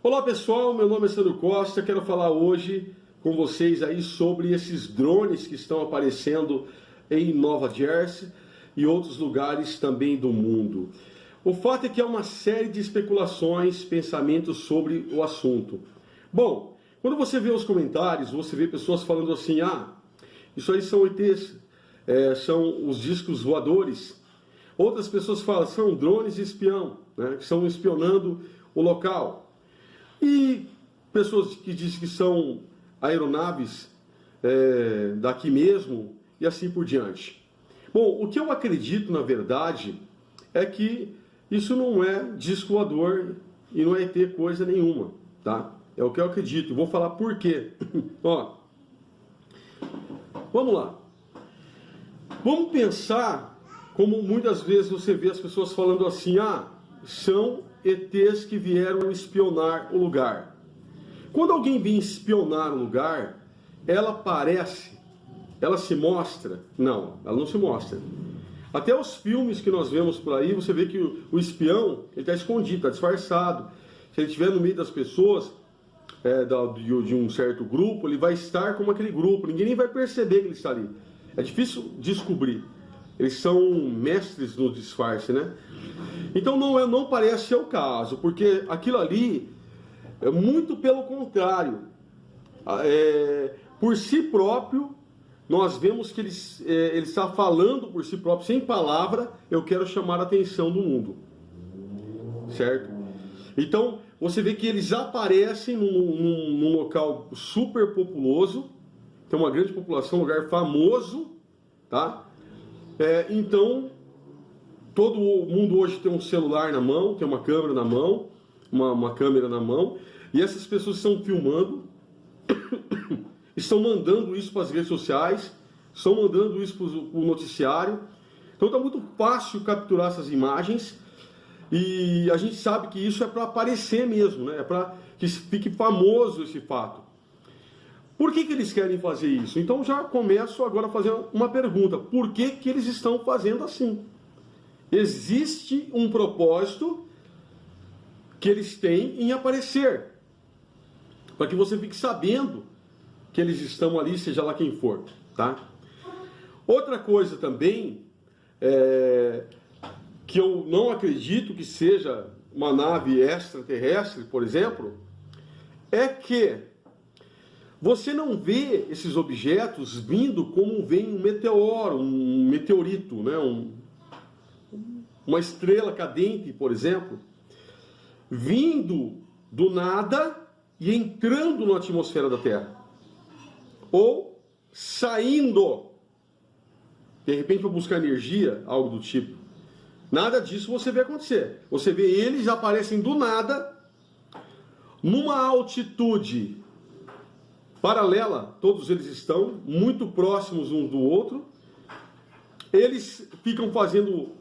Olá pessoal, meu nome é Sandro Costa, quero falar hoje com vocês aí sobre esses drones que estão aparecendo em Nova Jersey e outros lugares também do mundo. O fato é que há uma série de especulações, pensamentos sobre o assunto. Bom, quando você vê os comentários, você vê pessoas falando assim, isso aí são ETs, são os discos voadores. Outras pessoas falam, são drones espião, né, que estão espionando o local. E pessoas que dizem que são aeronaves daqui mesmo e assim por diante. Bom, o que eu acredito, na verdade, é que isso não é disco voador e não é ET coisa nenhuma, tá? É o que eu acredito. Vou falar por quê. Ó, vamos lá. Vamos pensar como muitas vezes você vê as pessoas falando assim, são ETs que vieram espionar o lugar. Quando alguém vem espionar o lugar, ela aparece, ela se mostra? Não, ela não se mostra. Até os filmes que nós vemos por aí, você vê que o espião está escondido, está disfarçado. Se ele estiver no meio das pessoas, de um certo grupo, ele vai estar como aquele grupo, ninguém nem vai perceber que ele está ali. É difícil descobrir. Eles são mestres no disfarce, né? Então não parece ser o caso, porque aquilo ali é muito pelo contrário. Por si próprio, nós vemos que ele está falando por si próprio, sem palavra, eu quero chamar a atenção do mundo. Certo? Então, você vê que eles aparecem num local super populoso, tem uma grande população, um lugar famoso, tá? Então, todo mundo hoje tem um celular na mão, tem uma câmera na mão, uma câmera na mão, e essas pessoas estão filmando, estão mandando isso para as redes sociais, estão mandando isso para o noticiário. Então está muito fácil capturar essas imagens, e a gente sabe que isso é para aparecer mesmo, né? É para que fique famoso esse fato. Por que eles querem fazer isso? Então já começo agora a fazer uma pergunta. Por que eles estão fazendo assim? Existe um propósito que eles têm em aparecer. Para que você fique sabendo que eles estão ali, seja lá quem for. Tá? Outra coisa também, que eu não acredito que seja uma nave extraterrestre, por exemplo, é que você não vê esses objetos vindo como vem um meteoro, um meteorito, né? Uma estrela cadente, por exemplo, vindo do nada e entrando na atmosfera da Terra. Ou saindo, de repente, para buscar energia, algo do tipo. Nada disso você vê acontecer. Você vê eles aparecem do nada, numa altitude paralela, todos eles estão muito próximos um do outro. Eles ficam fazendo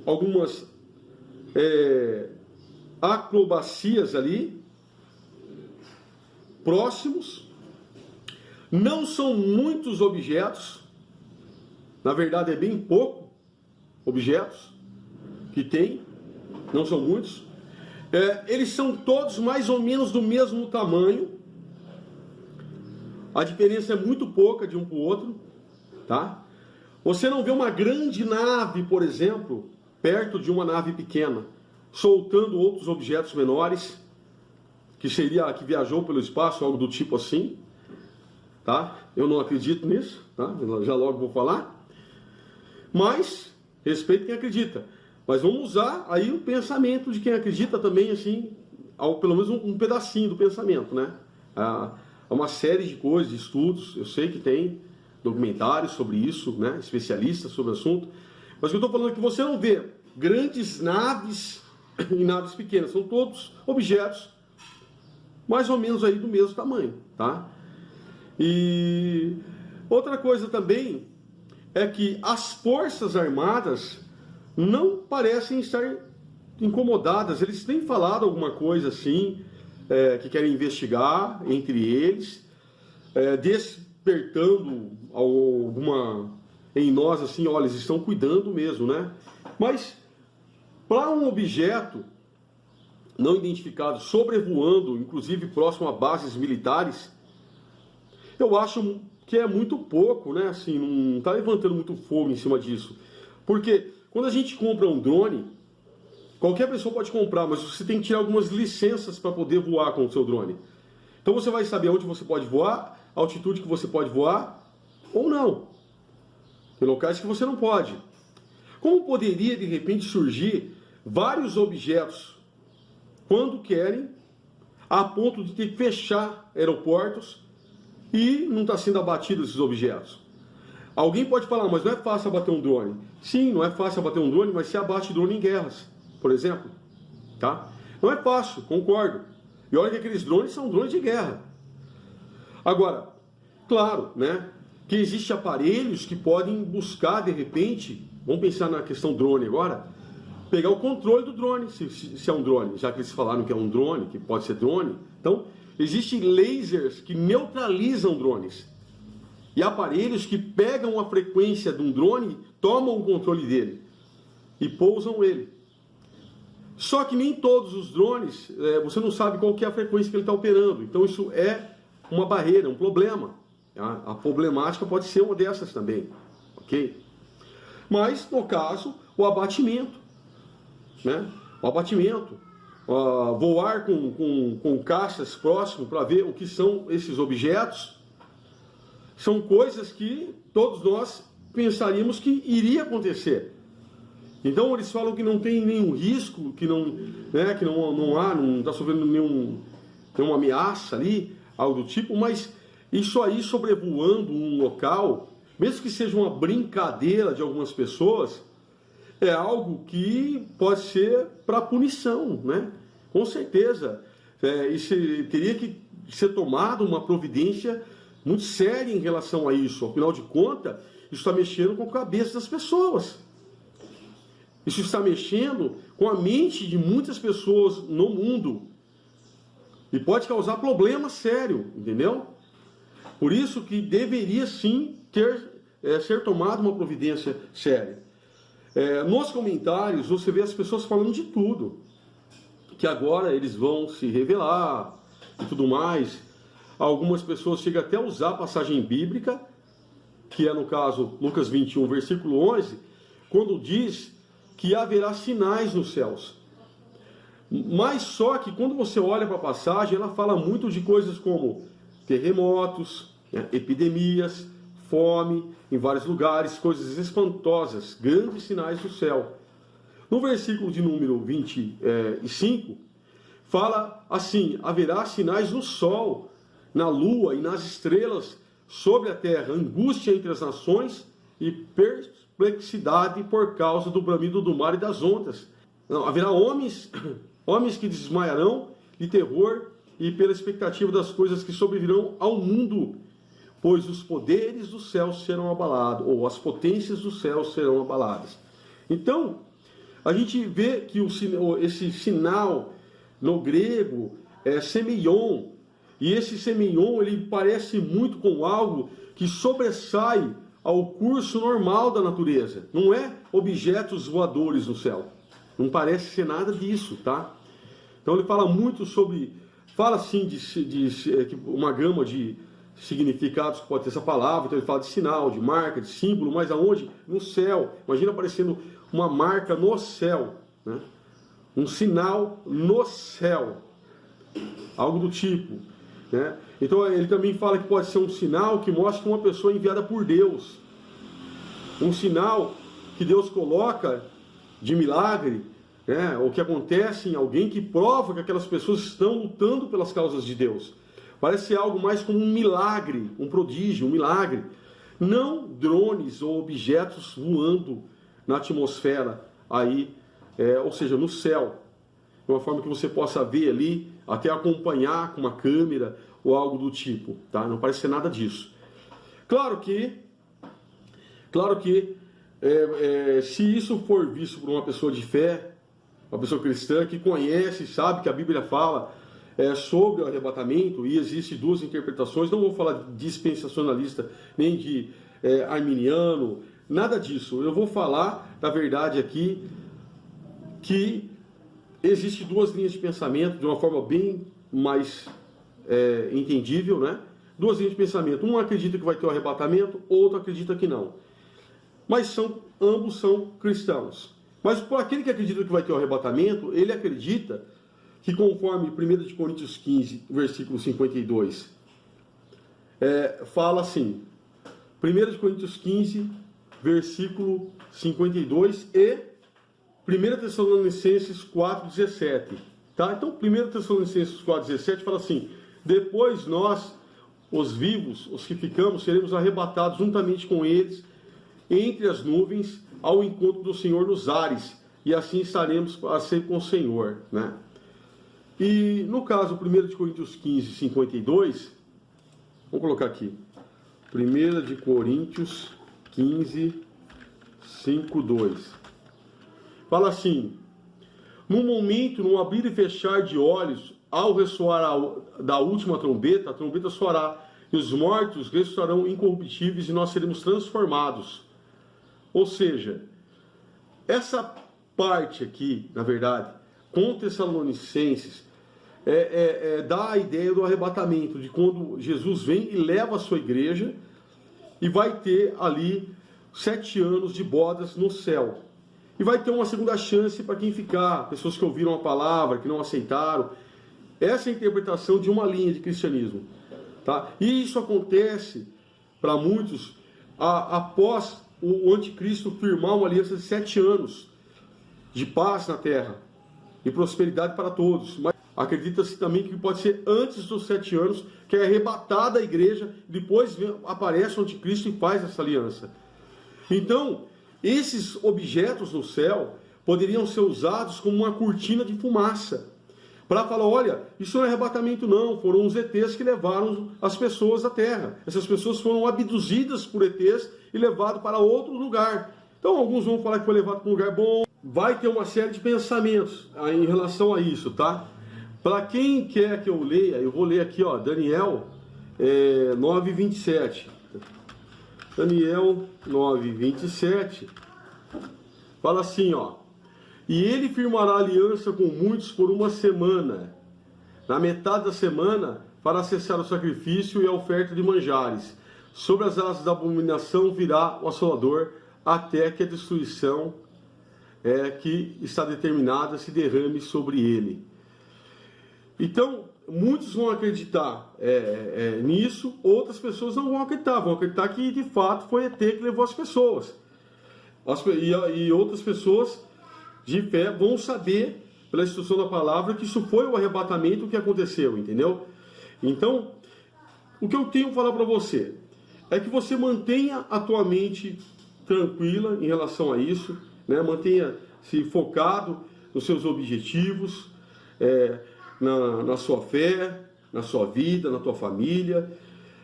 algumas acrobacias ali, próximos. Não são muitos objetos, na verdade é bem pouco objetos que tem, não são muitos. Eles são todos mais ou menos do mesmo tamanho. A diferença é muito pouca de um para o outro, tá? Você não vê uma grande nave, por exemplo, perto de uma nave pequena, soltando outros objetos menores, que viajou pelo espaço, algo do tipo assim, tá? Eu não acredito nisso, tá? Já logo vou falar. Mas, respeito quem acredita. Mas vamos usar aí o pensamento de quem acredita também, assim, pelo menos um pedacinho do pensamento, né? Uma série de coisas, de estudos, eu sei que tem documentários sobre isso, né? Especialistas sobre o assunto, mas o que eu estou falando é que você não vê grandes naves e naves pequenas, são todos objetos mais ou menos aí do mesmo tamanho, tá? E outra coisa também é que as forças armadas não parecem estar incomodadas, eles têm falado alguma coisa assim, que querem investigar entre eles, despertando alguma em nós assim, olha, eles estão cuidando mesmo, né? Mas para um objeto não identificados sobrevoando, inclusive próximo a bases militares, eu acho que é muito pouco, né? Assim, não está levantando muito fogo em cima disso. Porque quando a gente compra um drone, qualquer pessoa pode comprar, mas você tem que tirar algumas licenças para poder voar com o seu drone. Então você vai saber onde você pode voar, a altitude que você pode voar ou não. Tem locais que você não pode. Como poderia, de repente, surgir vários objetos, quando querem, a ponto de ter que fechar aeroportos e não está sendo abatido esses objetos? Alguém pode falar, mas não é fácil abater um drone. Sim, não é fácil abater um drone, mas se abate drone em guerras, por exemplo. Tá? Não é fácil, concordo. E olha que aqueles drones são drones de guerra. Agora, claro, né, que existem aparelhos que podem buscar, de repente, vamos pensar na questão drone agora, pegar o controle do drone, se é um drone, já que eles falaram que é um drone, que pode ser drone. Então, existem lasers que neutralizam drones. E aparelhos que pegam a frequência de um drone, tomam o controle dele e pousam ele. Só que nem todos os drones, você não sabe qual que é a frequência que ele está operando. Então isso é uma barreira, um problema. A problemática pode ser uma dessas também, ok? Mas, no caso, o abatimento, né? O abatimento, voar com caças próximo para ver o que são esses objetos, são coisas que todos nós pensaríamos que iria acontecer. Então eles falam que não tem nenhum risco, que não está sofrendo nenhuma ameaça ali, algo do tipo, mas isso aí sobrevoando um local, mesmo que seja uma brincadeira de algumas pessoas, é algo que pode ser para punição, né? Com certeza. Isso teria que ser tomada uma providência muito séria em relação a isso. Afinal de contas, isso está mexendo com a cabeça das pessoas. Isso está mexendo com a mente de muitas pessoas no mundo. E pode causar problema sério, entendeu? Por isso que deveria sim ser tomada uma providência séria. Nos comentários você vê as pessoas falando de tudo. Que agora eles vão se revelar e tudo mais. Algumas pessoas chegam até a usar a passagem bíblica, que é no caso Lucas 21, versículo 11, quando diz que haverá sinais nos céus. Mas só que quando você olha para a passagem, ela fala muito de coisas como terremotos, né, epidemias, fome em vários lugares, coisas espantosas, grandes sinais do céu. No versículo de número 25, fala assim: haverá sinais no sol, na lua e nas estrelas, sobre a terra, angústia entre as nações e perplexidade por causa do bramido do mar e das ondas. Não, haverá homens que desmaiarão de terror e pela expectativa das coisas que sobrevirão ao mundo, pois os poderes dos céus serão abalados, ou as potências dos céus serão abaladas. Então, a gente vê que esse sinal no grego é semeion, e esse semeion ele parece muito com algo que sobressai ao curso normal da natureza. Não é objetos voadores no céu. Não parece ser nada disso, tá? Então ele fala muito sobre, fala assim de uma gama de significados que pode ter essa palavra. Então ele fala de sinal, de marca, de símbolo, mas aonde? No céu. Imagina aparecendo uma marca no céu, né? Um sinal no céu, algo do tipo, né? Então ele também fala que pode ser um sinal que mostra uma pessoa enviada por Deus, um sinal que Deus coloca de milagre, né? Ou que acontece em alguém que prova que aquelas pessoas estão lutando pelas causas de Deus. Parece ser algo mais como um milagre, um prodígio, um milagre. Não drones ou objetos voando na atmosfera aí, ou seja, no céu, de uma forma que você possa ver ali, até acompanhar com uma câmera ou algo do tipo, tá? Não parece ser nada disso. Claro que se isso for visto por uma pessoa de fé, uma pessoa cristã que conhece, sabe que a Bíblia fala sobre o arrebatamento, e existe duas interpretações, não vou falar de dispensacionalista nem de arminiano, nada disso. Eu vou falar da verdade aqui, que existem duas linhas de pensamento, de uma forma bem mais entendível, né? Duas linhas de pensamento. Um acredita que vai ter o arrebatamento, outro acredita que não. Mas ambos são cristãos. Mas por aquele que acredita que vai ter o arrebatamento, ele acredita que conforme 1 Coríntios 15, versículo 52, fala assim, 1 Coríntios 15, versículo 52 e 1 Tessalonicenses 4,17. Tá? Então, 1 Tessalonicenses 4,17 fala assim, depois nós, os vivos, os que ficamos, seremos arrebatados juntamente com eles entre as nuvens ao encontro do Senhor nos ares, e assim estaremos a ser com o Senhor, né? E no caso, 1 Coríntios 15, 52, vamos colocar aqui, 1 Coríntios 15, 5, 2, fala assim, no momento, no abrir e fechar de olhos, ao ressoar da última trombeta, a trombeta soará, e os mortos ressuscitarão incorruptíveis e nós seremos transformados. Ou seja, essa parte aqui, na verdade, com Tessalonicenses, dá a ideia do arrebatamento, de quando Jesus vem e leva a sua igreja e vai ter ali 7 anos de bodas no céu. E vai ter uma segunda chance para quem ficar, pessoas que ouviram a palavra, que não aceitaram. Essa é a interpretação de uma linha de cristianismo. Tá? E isso acontece para muitos após o anticristo firmar uma aliança de 7 anos de paz na terra e prosperidade para todos. Mas acredita-se também que pode ser antes dos 7 anos, que é arrebatada a igreja, depois aparece o anticristo e faz essa aliança. Então, esses objetos no céu poderiam ser usados como uma cortina de fumaça, para falar, olha, isso não é arrebatamento não, foram os ETs que levaram as pessoas à terra. Essas pessoas foram abduzidas por ETs e levadas para outro lugar. Então alguns vão falar que foi levado para um lugar bom. Vai ter uma série de pensamentos em relação a isso, tá? Para quem quer que eu leia, eu vou ler aqui, ó, Daniel 9:27. Daniel 9:27 fala assim, ó. E ele firmará aliança com muitos por uma semana. Na metade da semana, para cessar o sacrifício e a oferta de manjares. Sobre as asas da abominação virá o assolador, até que a destruição que está determinada se derrame sobre ele. Então, muitos vão acreditar nisso, outras pessoas não vão acreditar que de fato foi ET que levou as pessoas. E outras pessoas de fé vão saber, pela instrução da palavra, que isso foi o arrebatamento que aconteceu, entendeu? Então, o que eu tenho a falar para você é que você mantenha a tua mente tranquila em relação a isso, né? Mantenha-se focado nos seus objetivos, na sua fé, na sua vida, na tua família,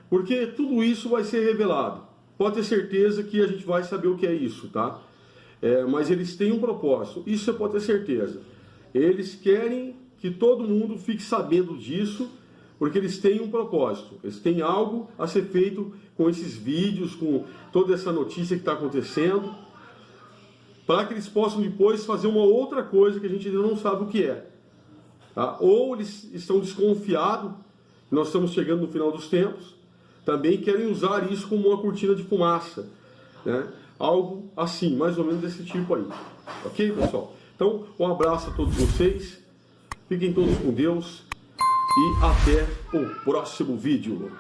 porque tudo isso vai ser revelado. Pode ter certeza que a gente vai saber o que é isso, tá? Mas eles têm um propósito, isso você pode ter certeza. Eles querem que todo mundo fique sabendo disso, porque eles têm um propósito. Eles têm algo a ser feito com esses vídeos, com toda essa notícia que está acontecendo, para que eles possam depois fazer uma outra coisa que a gente ainda não sabe o que é. Tá? Ou eles estão desconfiados, nós estamos chegando no final dos tempos, também querem usar isso como uma cortina de fumaça, né? Algo assim, mais ou menos desse tipo aí. Ok, pessoal? Então, um abraço a todos vocês. Fiquem todos com Deus. E até o próximo vídeo.